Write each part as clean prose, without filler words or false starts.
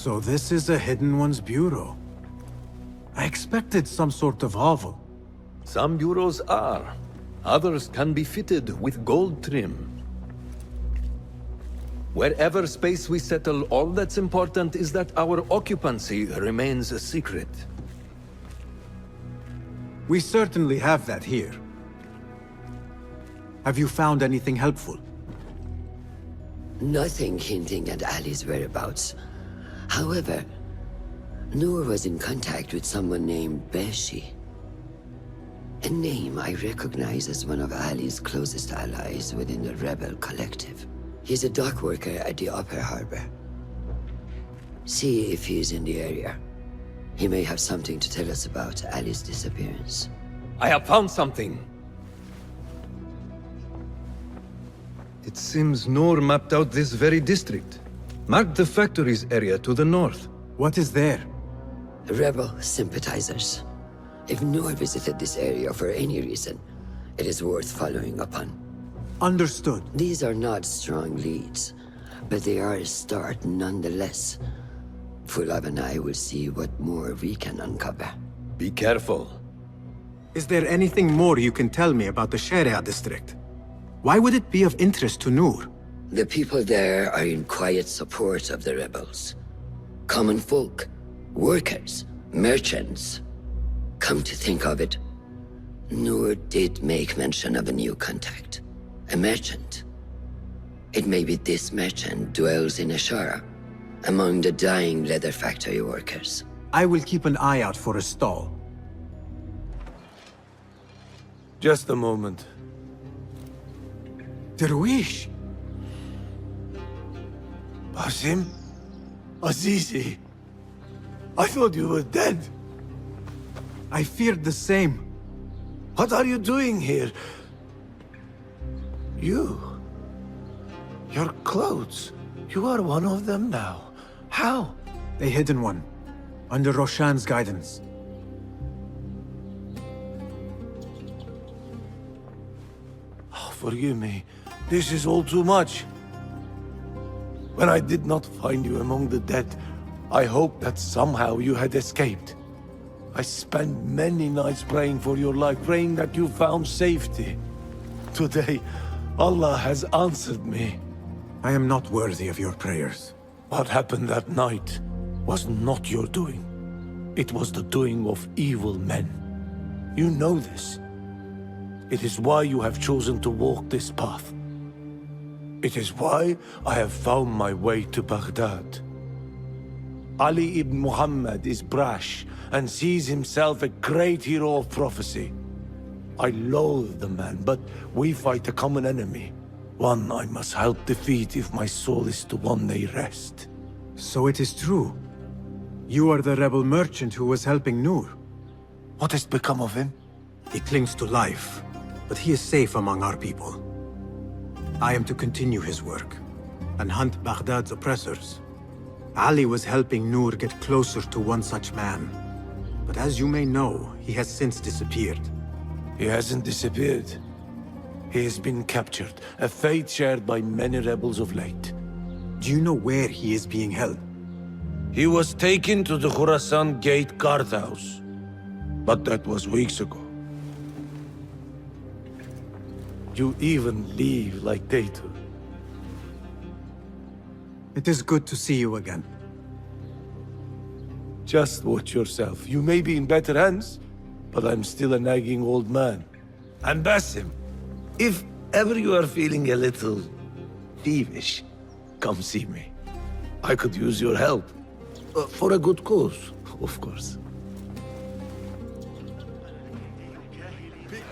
So this is a Hidden One's bureau. I expected some sort of hovel. Some bureaus are. Others can be fitted with gold trim. Wherever space we settle, all that's important is that our occupancy remains a secret. We certainly have that here. Have you found anything helpful? Nothing hinting at Ali's whereabouts. However, Noor was in contact with someone named Beshi. A name I recognize as one of Ali's closest allies within the rebel collective. He's a dock worker at the Upper Harbor. See if he's in the area. He may have something to tell us about Ali's disappearance. I have found something. It seems Noor mapped out this very district. Marked the factories area to the north. What is there? Rebel sympathizers. If Noor visited this area for any reason, it is worth following up on. Understood. These are not strong leads, but they are a start nonetheless. Fulab and I will see what more we can uncover. Be careful. Is there anything more you can tell me about the Sharia district? Why would it be of interest to Noor? The people there are in quiet support of the rebels. Common folk, workers, merchants. Come to think of it, Noor did make mention of a new contact. A merchant. It may be this merchant dwells in Ashara, among the dying leather factory workers. I will keep an eye out for a stall. Just a moment. Darwish! Basim? Azizi? I thought you were dead. I feared the same. What are you doing here? You? Your clothes? You are one of them now. How? A Hidden One. Under Roshan's guidance. Oh, forgive me. This is all too much. When I did not find you among the dead, I hoped that somehow you had escaped. I spent many nights praying for your life, praying that you found safety. Today, Allah has answered me. I am not worthy of your prayers. What happened that night was not your doing. It was the doing of evil men. You know this. It is why you have chosen to walk this path. It is why I have found my way to Baghdad. Ali ibn Muhammad is brash and sees himself a great hero of prophecy. I loathe the man, but we fight a common enemy. One I must help defeat if my soul is to one day rest. So it is true. You are the rebel merchant who was helping Noor. What has become of him? He clings to life, but he is safe among our people. I am to continue his work and hunt Baghdad's oppressors. Ali was helping Noor get closer to one such man. But as you may know, he has since disappeared. He hasn't disappeared. He has been captured, a fate shared by many rebels of late. Do you know where he is being held? He was taken to the Khurasan Gate guardhouse. But that was weeks ago. You even leave like they do. It is good to see you again. Just watch yourself. You may be in better hands, but I'm still a nagging old man. And Basim, if ever you are feeling a little peevish, come see me. I could use your help. For a good cause, of course.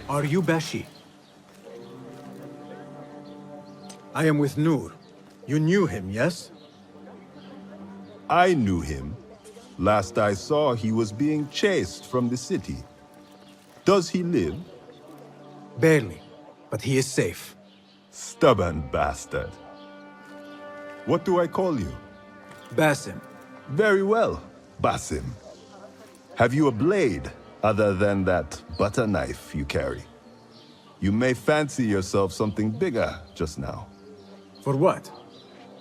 Are you Beshi? I am with Noor. You knew him, yes? I knew him. Last I saw, he was being chased from the city. Does he live? Barely, but he is safe. Stubborn bastard. What do I call you? Basim. Very well, Basim. Have you a blade other than that butter knife you carry? You may fancy yourself something bigger just now. For what?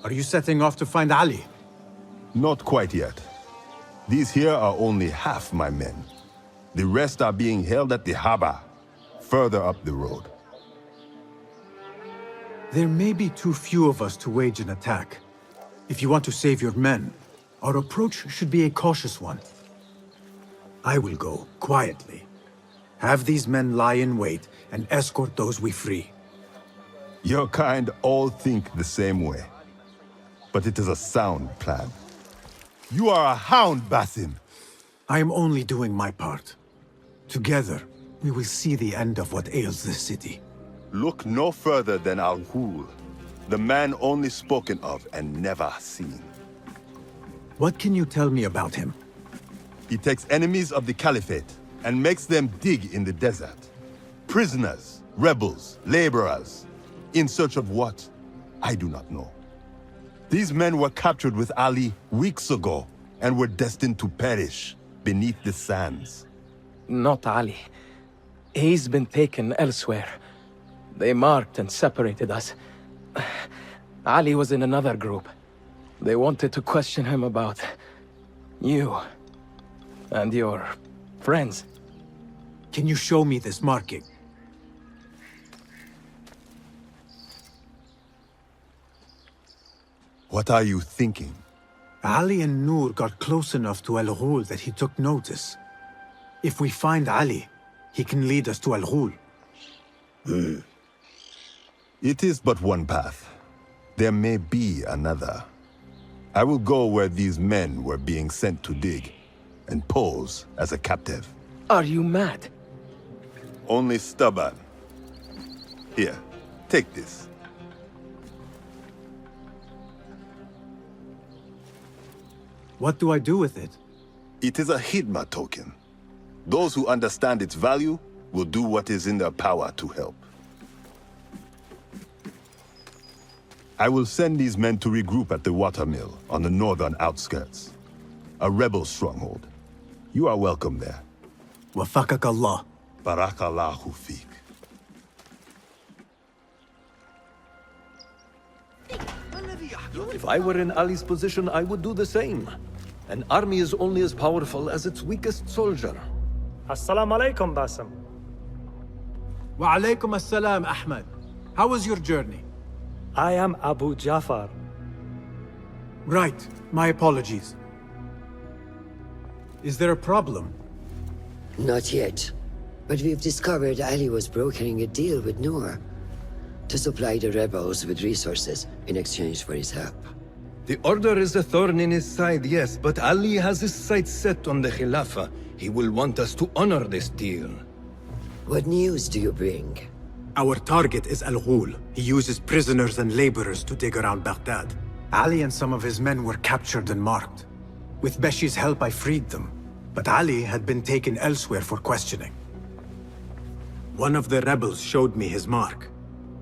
Are you setting off to find Ali? Not quite yet. These here are only half my men. The rest are being held at the harbor, further up the road. There may be too few of us to wage an attack. If you want to save your men, our approach should be a cautious one. I will go, quietly. Have these men lie in wait and escort those we free. Your kind all think the same way. But it is a sound plan. You are a hound, Basim. I am only doing my part. Together, we will see the end of what ails this city. Look no further than Al-Ghul, the man only spoken of and never seen. What can you tell me about him? He takes enemies of the Caliphate and makes them dig in the desert. Prisoners, rebels, laborers. In search of what? I do not know. These men were captured with Ali weeks ago and were destined to perish beneath the sands. Not Ali. He's been taken elsewhere. They marked and separated us. Ali was in another group. They wanted to question him about you and your friends. Can you show me this marking? What are you thinking? Ali and Noor got close enough to Al-Ghul that he took notice. If we find Ali, he can lead us to Al-Ghul. It is but one path. There may be another. I will go where these men were being sent to dig, and pose as a captive. Are you mad? Only stubborn. Here, take this. What do I do with it? It is a Hidma token. Those who understand its value will do what is in their power to help. I will send these men to regroup at the watermill on the northern outskirts. A rebel stronghold. You are welcome there. Wafakak Allah. Barakallahu feek. If I were in Ali's position, I would do the same. An army is only as powerful as its weakest soldier. Assalamu alaikum, Basim. Wa alaykum assalam, Ahmed. How was your journey? I am Abu Jafar. Right. My apologies. Is there a problem? Not yet. But we've discovered Ali was brokering a deal with Noor to supply the rebels with resources in exchange for his help. The Order is a thorn in his side, yes, but Ali has his sights set on the Khilafah. He will want us to honor this deal. What news do you bring? Our target is Al-Ghul. He uses prisoners and laborers to dig around Baghdad. Ali and some of his men were captured and marked. With Beshi's help, I freed them. But Ali had been taken elsewhere for questioning. One of the rebels showed me his mark.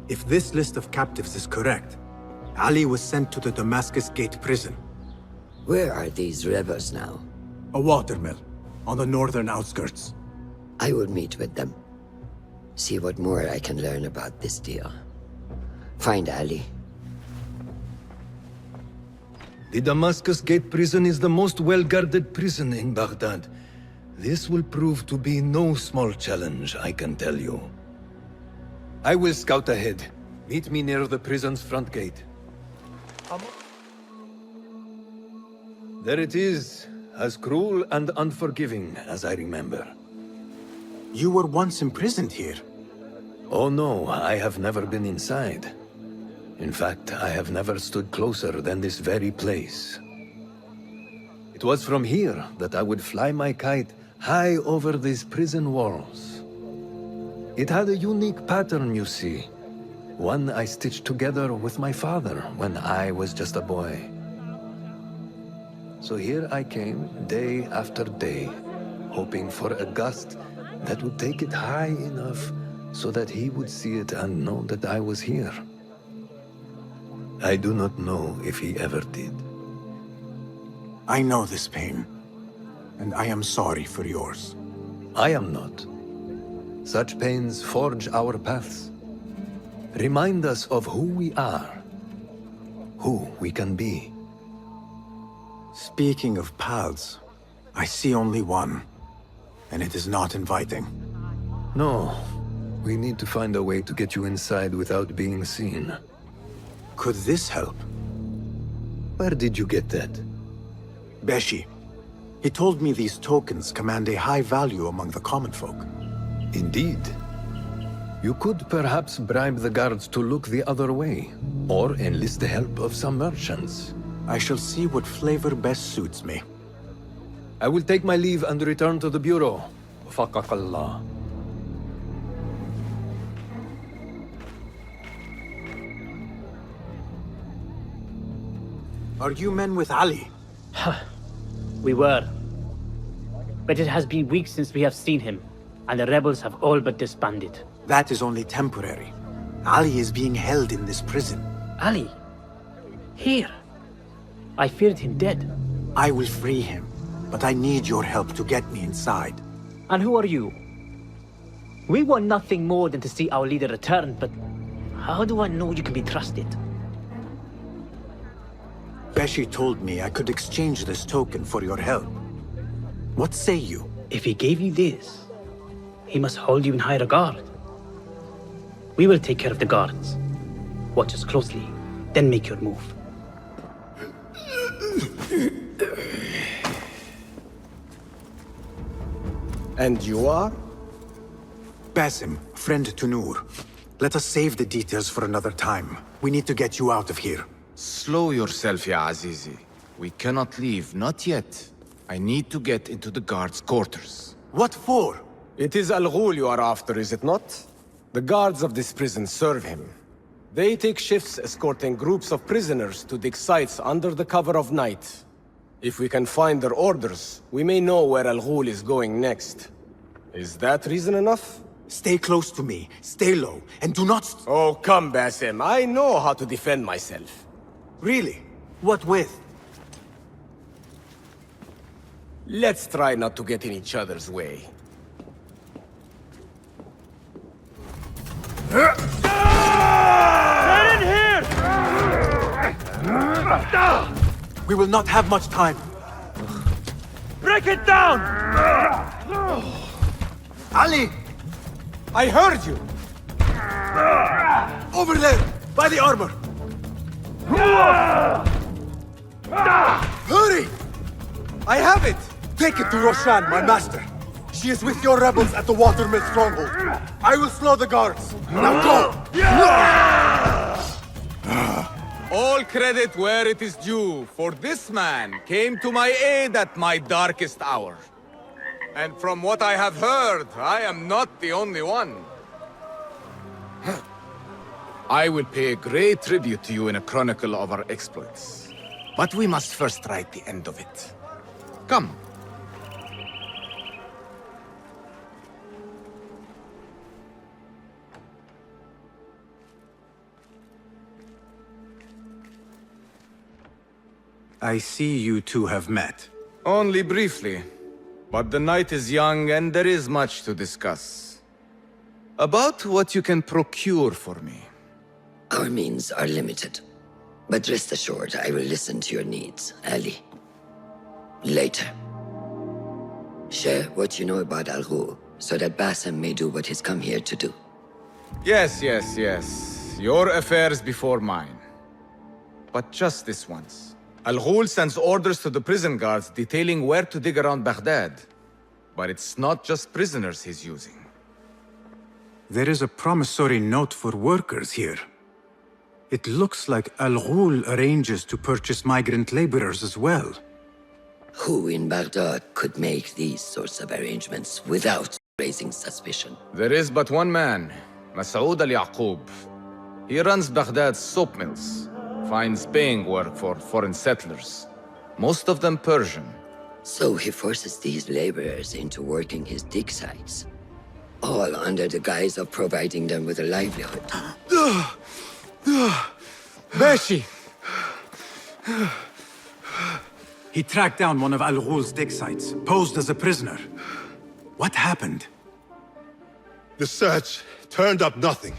If this list of captives is correct, Ali was sent to the Damascus Gate prison. Where are these rebels now? A watermill, on the northern outskirts. I will meet with them. See what more I can learn about this deal. Find Ali. The Damascus Gate prison is the most well-guarded prison in Baghdad. This will prove to be no small challenge, I can tell you. I will scout ahead. Meet me near the prison's front gate. There it is, as cruel and unforgiving as I remember. You were once imprisoned here. Oh no, I have never been inside. In fact, I have never stood closer than this very place. It was from here that I would fly my kite high over these prison walls. It had a unique pattern, you see. One I stitched together with my father when I was just a boy. So here I came, day after day, hoping for a gust that would take it high enough so that he would see it and know that I was here. I do not know if he ever did. I know this pain, and I am sorry for yours. I am not. Such pains forge our paths. Remind us of who we are, who we can be. Speaking of paths, I see only one, and it is not inviting. No. We need to find a way to get you inside without being seen. Could this help? Where did you get that? Beshi. He told me these tokens command a high value among the common folk. Indeed. You could perhaps bribe the guards to look the other way, or enlist the help of some merchants. I shall see what flavor best suits me. I will take my leave and return to the Bureau. Faqakallah. Are you men with Ali? We were. But it has been weeks since we have seen him, and the rebels have all but disbanded. That is only temporary. Ali is being held in this prison. Ali? Here? I feared him dead. I will free him, but I need your help to get me inside. And who are you? We want nothing more than to see our leader return, but how do I know you can be trusted? Beshi told me I could exchange this token for your help. What say you? If he gave you this, he must hold you in high regard. We will take care of the guards. Watch us closely, then make your move. And you are? Basim, friend to Noor. Let us save the details for another time. We need to get you out of here. Slow yourself, ya Azizi. We cannot leave, not yet. I need to get into the guards' quarters. What for? It is Al Ghul you are after, is it not? The guards of this prison serve him. They take shifts escorting groups of prisoners to dig sites under the cover of night. If we can find their orders, we may know where Al Ghul is going next. Is that reason enough? Stay close to me, stay low, and do not... Oh, come, Basim. I know how to defend myself. Really? What with? Let's try not to get in each other's way. We will not have much time. Break it down! Ali! I heard you! Over there! By the armor! Hurry! I have it! Take it to Roshan, my master. She is with your rebels at the Watermill stronghold. I will slow the guards. Now go! All credit where it is due, for this man came to my aid at my darkest hour. And from what I have heard, I am not the only one. I will pay great tribute to you in a chronicle of our exploits. But we must first write the end of it. Come. I see you two have met. Only briefly. But the night is young and there is much to discuss. About what you can procure for me. Our means are limited. But rest assured, I will listen to your needs, Ali. Later. Share what you know about Al Ghul, so that Basim may do what he's come here to do. Yes. Your affairs before mine. But just this once. Al Ghul sends orders to the prison guards detailing where to dig around Baghdad. But it's not just prisoners he's using. There is a promissory note for workers here. It looks like Al Ghul arranges to purchase migrant laborers as well. Who in Baghdad could make these sorts of arrangements without raising suspicion? There is but one man, Masoud al-Yaqub. He runs Baghdad's soap mills, finds paying work for foreign settlers, most of them Persian. So he forces these laborers into working his dig sites, all under the guise of providing them with a livelihood. Beshi! He tracked down one of Al Ghul's dig sites, posed as a prisoner. What happened? The search turned up nothing.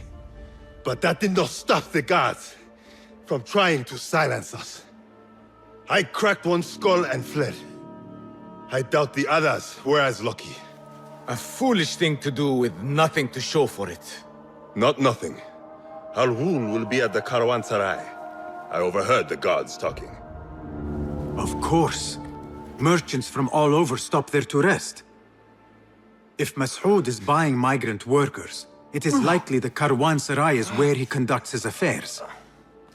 But that did not stop the guards from trying to silence us. I cracked one skull and fled. I doubt the others were as lucky. A foolish thing to do with nothing to show for it. Not nothing. Al-Ghul will be at the Caravanserai. I overheard the guards talking. Of course. Merchants from all over stop there to rest. If Mas'ud is buying migrant workers, it is likely the Caravanserai is where he conducts his affairs.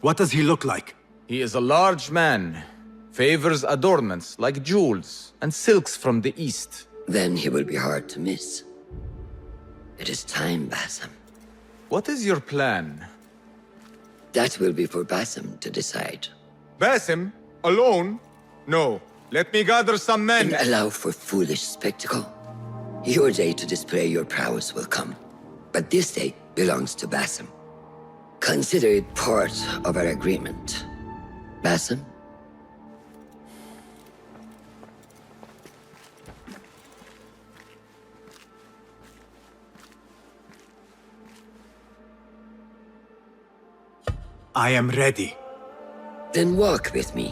What does he look like? He is a large man. Favors adornments like jewels and silks from the east. Then he will be hard to miss. It is time, Basim. What is your plan? That will be for Basim to decide. Basim? Alone? No. Let me gather some men. And allow for foolish spectacle. Your day to display your prowess will come. But this day belongs to Basim. Consider it part of our agreement. Basim? I am ready. Then walk with me.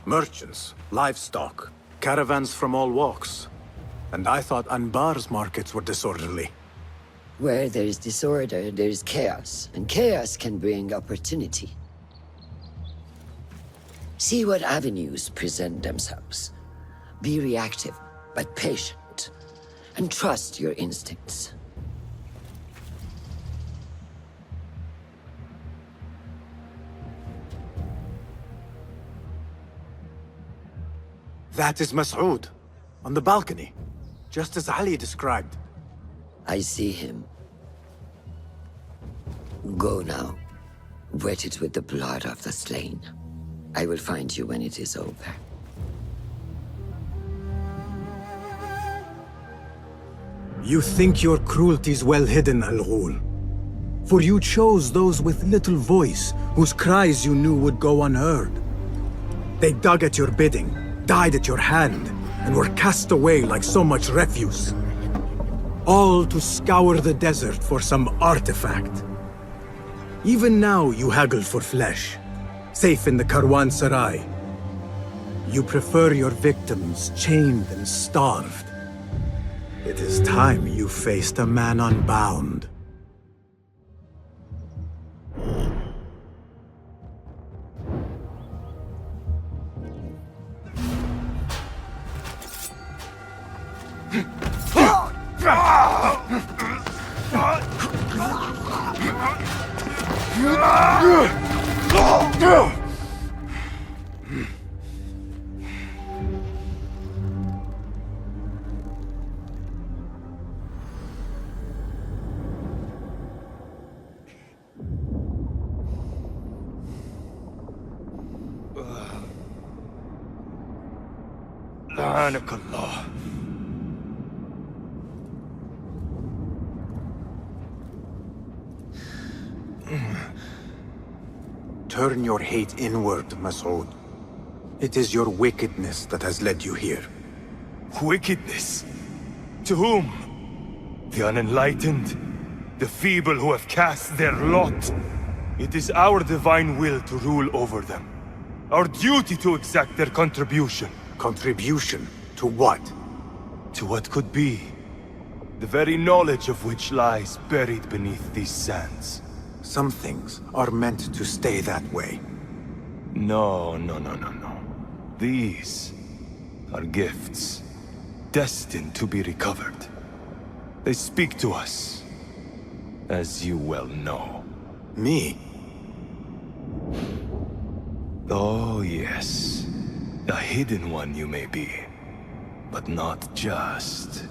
Merchants, livestock, caravans from all walks. And I thought Anbar's markets were disorderly. Where there is disorder, there is chaos. And chaos can bring opportunity. See what avenues present themselves. Be reactive, but patient. And trust your instincts. That is Mas'ud, on the balcony, just as Ali described. I see him. Go now. Wet it with the blood of the slain. I will find you when it is over. You think your cruelty's well hidden, Al-Ghul. For you chose those with little voice, whose cries you knew would go unheard. They dug at your bidding, died at your hand, and were cast away like so much refuse. All to scour the desert for some artifact. Even now you haggle for flesh, safe in the Caravanserai. You prefer your victims chained and starved. It is time you faced a man unbound. لعنك الله. Turn your hate inward, Mas'ud. It is your wickedness that has led you here. Wickedness? To whom? The unenlightened? The feeble who have cast their lot? It is our divine will to rule over them. Our duty to exact their contribution. Contribution? To what? To what could be. The very knowledge of which lies buried beneath these sands. Some things are meant to stay that way. No. These are gifts, destined to be recovered. They speak to us, as you well know. Me? Oh, yes. A hidden one you may be, but not just.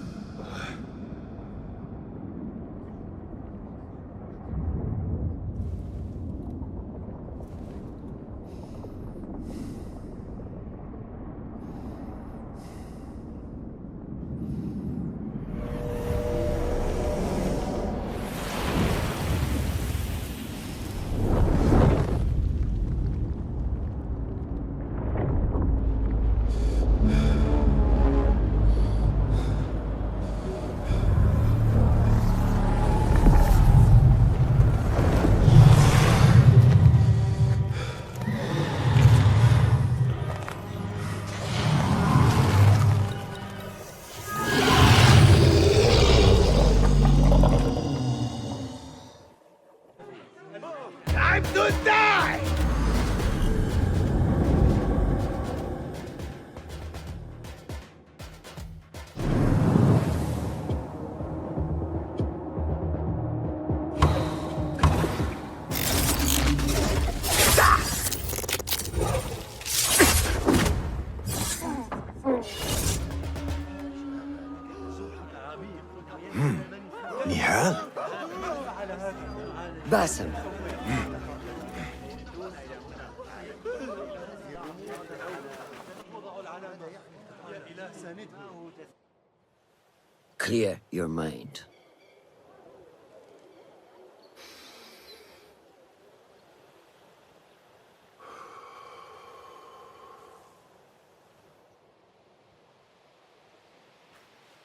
Nihal? Basim. Clear your mind.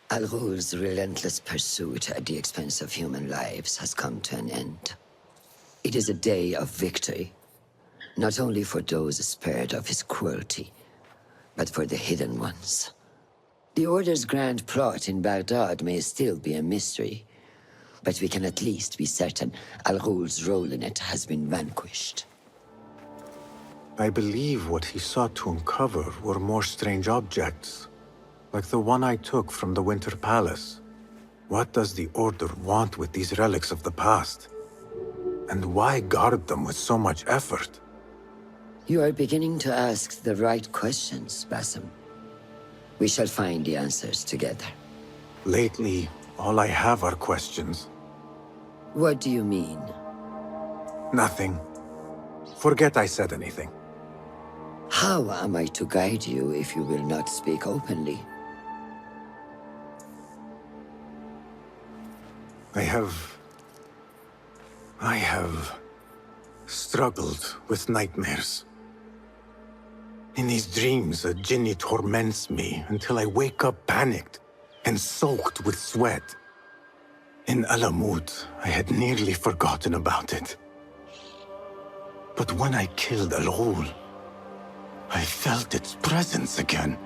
Al-Ghul's relentless pursuit at the expense of human lives has come to an end. It is a day of victory, not only for those spared of his cruelty, but for the hidden ones. The Order's grand plot in Baghdad may still be a mystery, but we can at least be certain Al-Ghul's role in it has been vanquished. I believe what he sought to uncover were more strange objects, like the one I took from the Winter Palace. What does the Order want with these relics of the past? And why guard them with so much effort? You are beginning to ask the right questions, Basim. We shall find the answers together. Lately, all I have are questions. What do you mean? Nothing. Forget I said anything. How am I to guide you if you will not speak openly? I have struggled with nightmares. In these dreams, a jinni torments me until I wake up panicked and soaked with sweat. In Alamut, I had nearly forgotten about it. But when I killed Al-Ghul, I felt its presence again.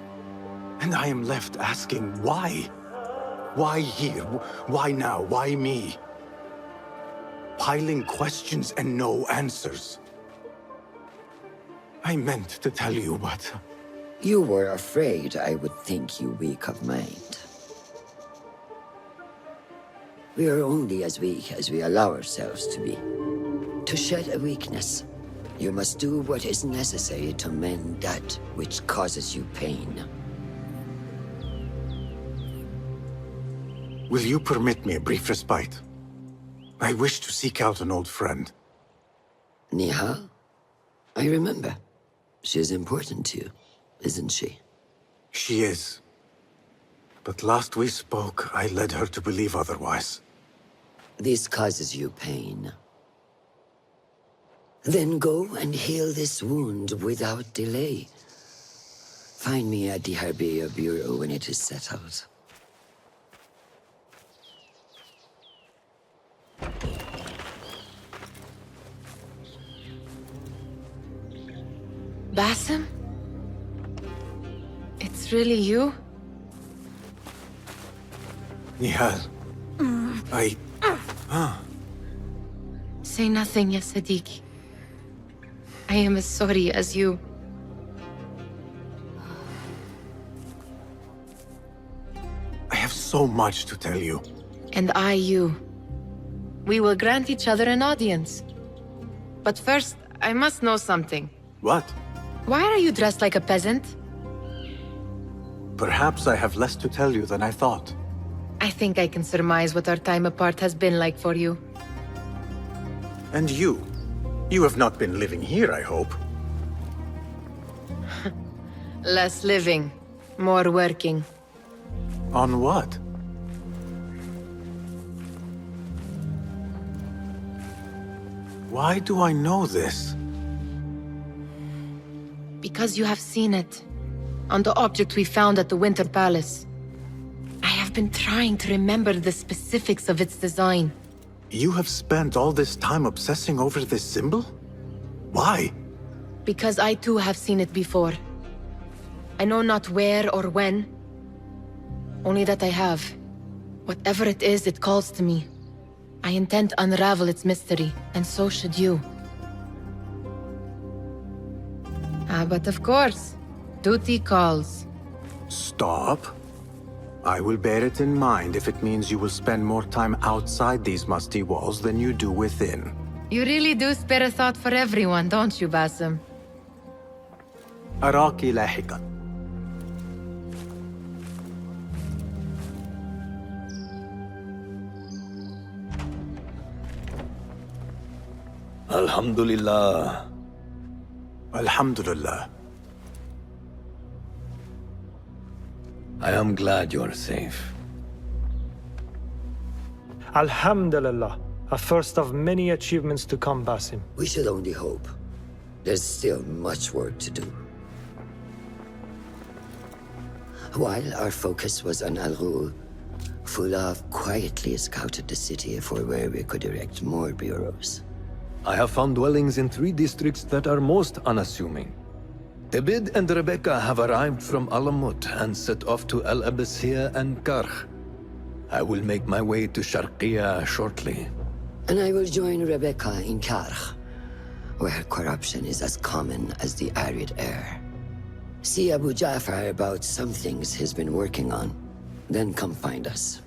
And I am left asking why? Why here? Why now? Why me? Piling questions and no answers. I meant to tell you, but... You were afraid I would think you weak of mind. We are only as weak as we allow ourselves to be. To shed a weakness, you must do what is necessary to mend that which causes you pain. Will you permit me a brief respite? I wish to seek out an old friend. Nihal? I remember. She is important to you, isn't she? She is. But last we spoke, I led her to believe otherwise. This causes you pain. Then go and heal this wound without delay. Find me at the Harbiya Bureau when it is settled. Basim? It's really you? Nihal. Say nothing, ya Sadiq. I am as sorry as you. I have so much to tell you. And I you. We will grant each other an audience. But first, I must know something. What? Why are you dressed like a peasant? Perhaps I have less to tell you than I thought. I think I can surmise what our time apart has been like for you. And you? You have not been living here, I hope. Less living, more working. On what? Why do I know this? Because you have seen it. On the object we found at the Winter Palace. I have been trying to remember the specifics of its design. You have spent all this time obsessing over this symbol? Why? Because I too have seen it before. I know not where or when. Only that I have. Whatever it is, it calls to me. I intend to unravel its mystery, and so should you. But of course, duty calls. Stop. I will bear it in mind if it means you will spend more time outside these musty walls than you do within. You really do spare a thought for everyone, don't you, Basim? أراك لاحقا. Alhamdulillah. Alhamdulillah. I am glad you're safe. Alhamdulillah. A first of many achievements to come, Basim. We should only hope. There's still much work to do. While our focus was on Al-Ghul, Fulaf quietly scouted the city for where we could erect more bureaus. I have found dwellings in 3 districts that are most unassuming. Tebid and Rebecca have arrived from Alamut and set off to El Abyssiya and Karch. I will make my way to Sharqiya shortly. And I will join Rebecca in Karch, where corruption is as common as the arid air. See Abu Ja'far about some things he's been working on, then come find us.